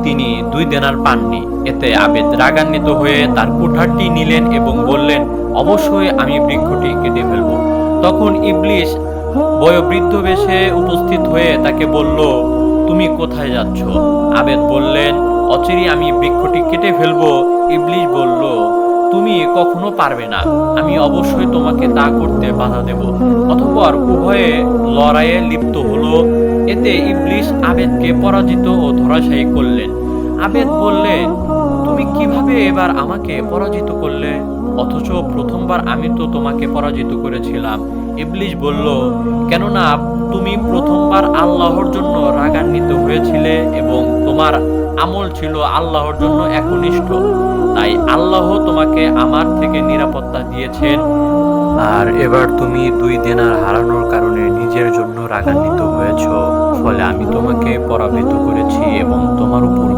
তিনি 2 দেনার পাননি। এতে আবেদ রাগান্বিত হয়ে তার কুঠারটি নিলেন এবং বললেন, অবশ্যই আমি বৃক্ষটি কেটে ফেলব। তখন ইবলিশ বয়োবৃদ্ধ বেশে উপস্থিত হয়ে তাকে বলল, তুমি কোথায় যাচ্ছ? আবেদ বললেন, অচিরেই আমি বৃক্ষটি কেটে ফেলব। ইবলিশ বলল, তুমি কখনো পারবে না, আমি অবশ্যই তোমাকে তা করতে বাধা দেব। অতঃপর উভয়ে লড়াইয়ে লিপ্ত হলো। এতে ইবলিশ আবেদকে পরাজিত ও ধরাশায়ী করলেন। আবেদ বললেন, তুমি কিভাবে এবার আমাকে পরাজিত করলে? অথচ প্রথমবার আমি তো তোমাকে পরাজিত করেছিলাম। ইবলিশ বলল, কেননা তুমি প্রথমবার আল্লাহর জন্য রাগান্বিত হয়েছিলে এবং তোমার আমল ছিল আল্লাহর জন্য একনিষ্ঠ, তাই আল্লাহ তোমাকে আমার থেকে নিরাপত্তা দিয়েছেন। আর এবার তুমি 2 দেনার হারানোর কারণে নিজের জন্য রাগান্বিত হয়েছ, ফলে আমি তোমাকে পরাভূত করেছি এবং তোমার উপর